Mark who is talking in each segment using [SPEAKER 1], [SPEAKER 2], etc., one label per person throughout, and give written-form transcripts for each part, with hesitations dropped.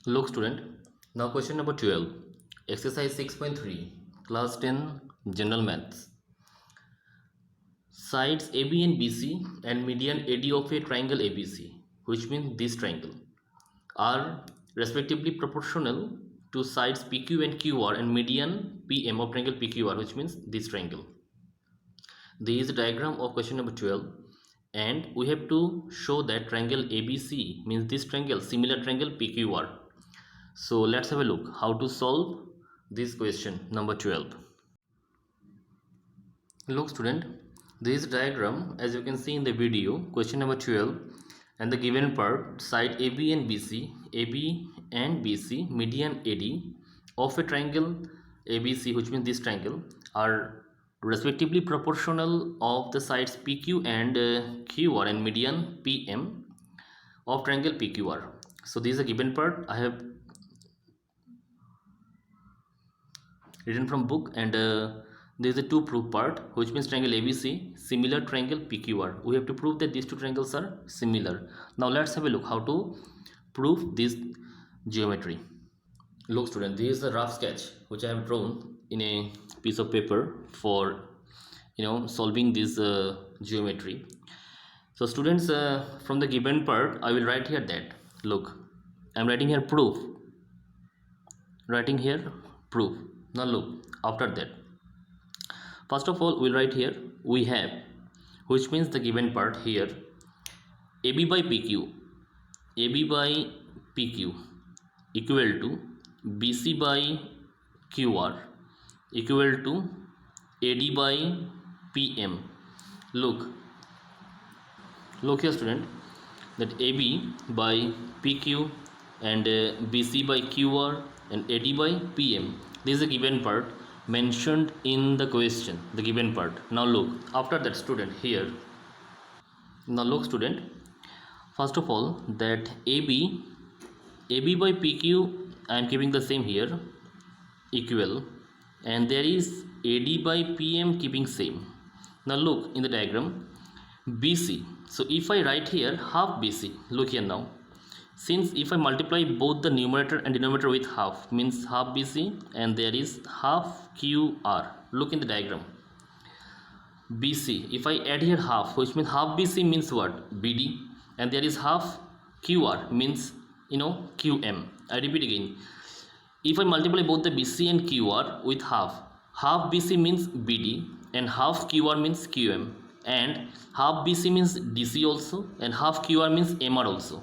[SPEAKER 1] Look student, now question number 12, exercise 6.3, class 10, general maths. Sides AB and BC and median AD of a triangle ABC, which means this triangle, are respectively proportional to sides PQ and QR and median PM of triangle PQR, which means this triangle. This is the diagram of question number 12, and we have to show that triangle ABC means this triangle, similar triangle PQR. So let's have a look how to solve this question number 12. Look student, this diagram, as you can see in the video, question number 12, and the given part, side AB and BC, median AD of a triangle ABC, which means this triangle, are respectively proportional of the sides PQ and QR and median PM of triangle PQR. So this is a given part. I have written from book, and there is a two proof part, which means triangle ABC similar triangle PQR. We have to prove that these two triangles are similar. Now let's have a look how to prove this geometry. Look student, this is a rough sketch which I have drawn in a piece of paper for solving this geometry. So students, from the given part I will write here that, look, I am writing here proof, Now look, after that, first of all we'll write here we have, which means the given part here, AB by PQ equal to BC by QR equal to AD by PM. Look here student, that AB by PQ and BC by QR and AD by PM, this is a given part mentioned in the question, the given part. Now look, after that student here, now look student, first of all that AB by PQ I am keeping the same here, equal, and there is AD by PM keeping same. Now look in the diagram, BC, so if I write here half BC, look here now, since if I multiply both the numerator and denominator with half, means half BC, and there is half QR. Look in the diagram, BC, if I add here half, which means half BC means what, BD, and there is half QR means QM. I repeat again, if I multiply both the BC and QR with half BC means BD and half QR means QM, and half BC means DC also, and half QR means MR also.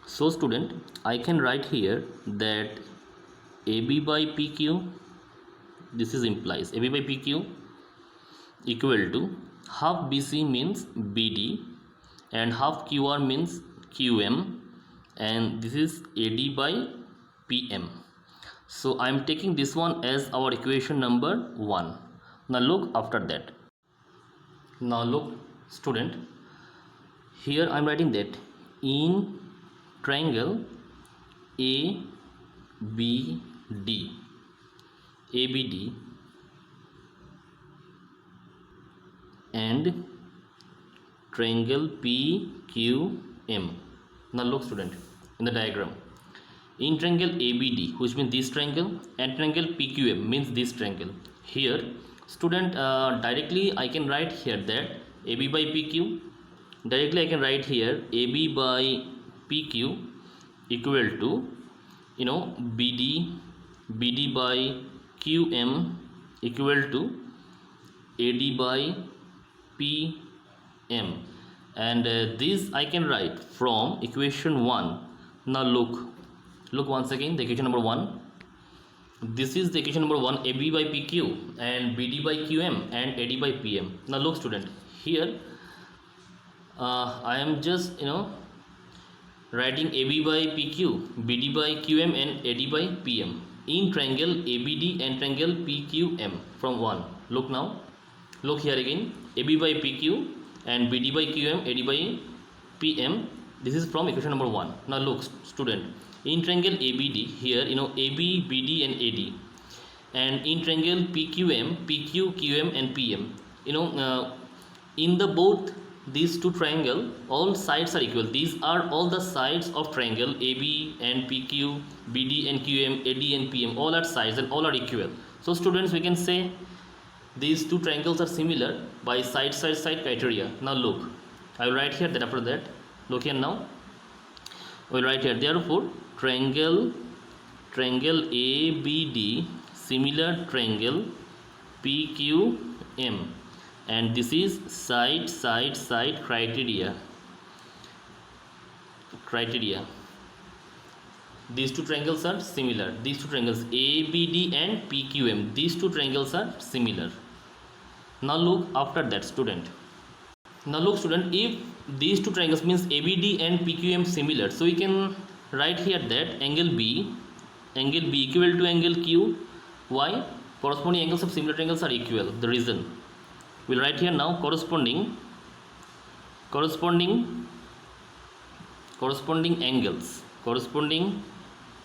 [SPEAKER 1] So student, I can write here that AB by PQ, this is implies AB by PQ equal to half BC means BD and half QR means QM, and this is AD by PM. So I am taking this one as our equation number 1. Now look after that. Now look student, here I am writing that in triangle ABD and triangle PQM. Now look student, in the diagram, in triangle ABD, which means this triangle, and triangle PQM means this triangle. Here student, directly I can write here that AB by PQ, directly I can write here AB by PQ equal to BD by QM equal to AD by PM, and this I can write from equation 1. Now look once again, the equation number 1, this is the equation number 1, AB by PQ and BD by QM and AD by PM. Now look student, here I am just writing AB by PQ, BD by QM and AD by PM in triangle ABD and triangle PQM from 1. Look now, look here again, AB by PQ and BD by QM, AD by PM, this is from equation number 1. Now look student, in triangle ABD here AB, BD and AD, and in triangle PQM, PQ, QM and PM, in the both these two triangle, all sides are equal. These are all the sides of triangle AB and PQ, BD and QM, AD and PM. All are sides and all are equal. So students, we can say these two triangles are similar by side criteria. Now look, I will write here that after that, look here now. I will write here, therefore triangle ABD similar triangle PQM, and this is side criteria. These two triangles are similar. These two triangles ABD and PQM, these two triangles are similar. Now look after that, student. Now look, student, if these two triangles means ABD and PQM similar, so we can write here that angle B equal to angle Q. Why? Corresponding angles of similar triangles are equal. The reason we'll write here now, corresponding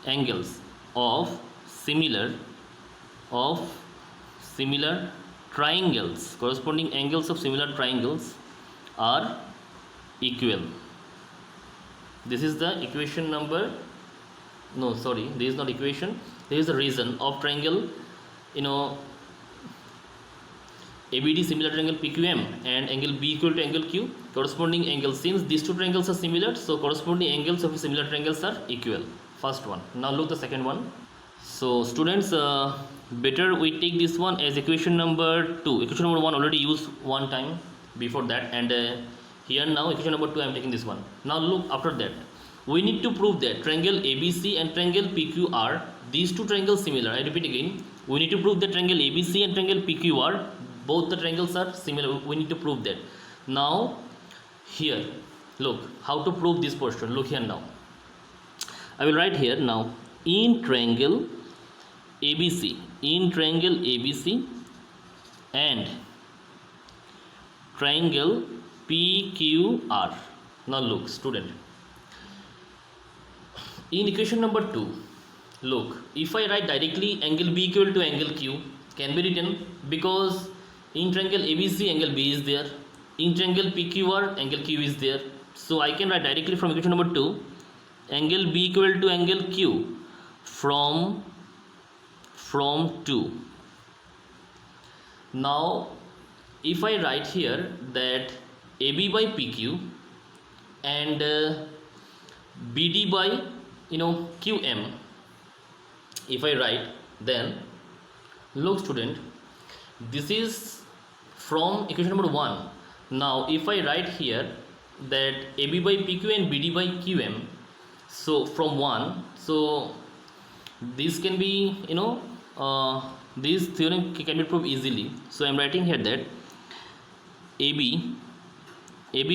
[SPEAKER 1] angles of similar triangles, corresponding angles of similar triangles are equal. This is the equation number, no sorry, this is not equation, this is the reason of triangle, ABD similar triangle PQM and angle B equal to angle Q. Corresponding angles, since these two triangles are similar, so corresponding angles of similar triangles are equal. First one. Now look the second one. So students, better we take this one as equation number 2. Equation number 1 already used one time before that, and here now equation number 2 I am taking this one. Now look after that, we need to prove that triangle ABC and triangle PQ are these two triangles similar. I repeat again, we need to prove that triangle ABC and triangle PQ are both the triangles are similar. We need to prove that. Now here look how to prove this portion. Look here now, I will write here now, in triangle ABC and triangle PQR. Now look student, in equation number 2, look, if I write directly angle B equal to angle Q can be written, because in triangle ABC angle B is there, in triangle PQR angle Q is there, so I can write directly from equation number 2 angle B equal to angle Q from 2. Now if I write here that AB by PQ and BD by QM, if I write, then look student, this is from equation number 1. Now if I write here that AB by PQ and BD by QM, so from 1, so this can be this theorem can be proved easily. So I am writing here that AB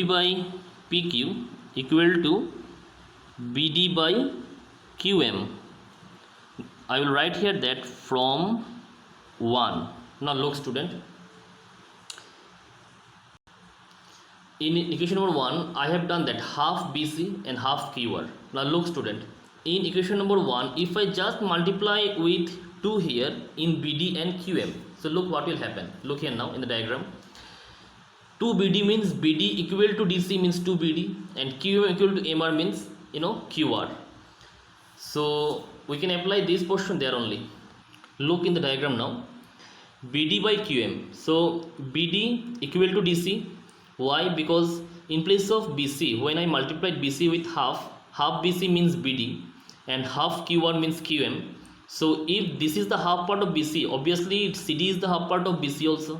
[SPEAKER 1] by PQ equal to BD by QM. I will write here that from 1. Now look student, in equation number 1 I have done that half BC and half QR. Now look student, in equation number 1 if I just multiply with 2 here in BD and QM, so look what will happen. Look here now in the diagram, 2BD means BD equal to DC means 2BD and QM equal to MR means QR. So we can apply this portion there only. Look in the diagram now, BD by QM, so BD equal to DC. Why? Because in place of BC, when I multiplied BC with half BC means BD and half QR means QM. So if this is the half part of BC, obviously CD is the half part of BC also,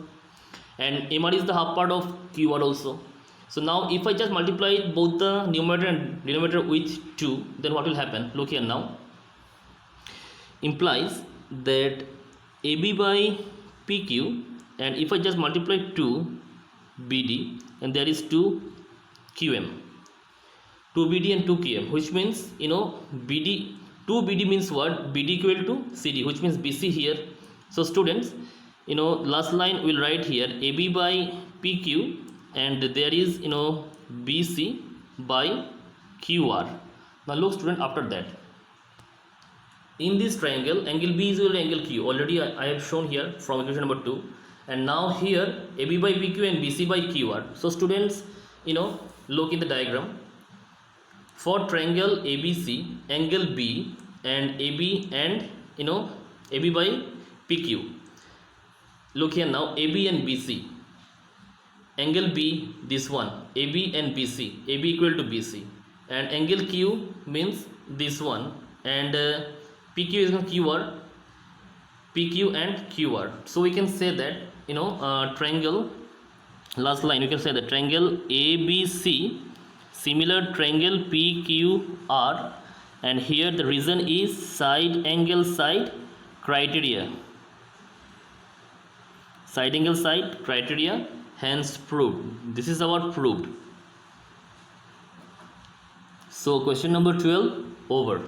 [SPEAKER 1] and MR is the half part of QR also. So now if I just multiply both the numerator and denominator with 2, then what will happen? Look here now, implies that AB by PQ, and if I just multiply 2 BD and there is 2 QM, 2 BD and 2 QM, which means BD 2 BD means what? BD equal to CD, which means BC here. So students, last line we'll write here AB by PQ and there is BC by QR. Now look student, after that, in this triangle angle B is equal to angle Q, already I have shown here from equation number 2, and now here AB by PQ and BC by QR. So students, look in the diagram. For triangle ABC, angle B and AB and AB by PQ. Look here now, AB and BC. Angle B, this one, AB and BC, AB equal to BC, and angle Q means this one, and PQ is QR, PQ and QR. So we can say that triangle, last line, you can say that triangle ABC similar triangle PQR, and here the reason is side angle side criteria, side angle side criteria, hence proved. This is our proved. So question number 12 over.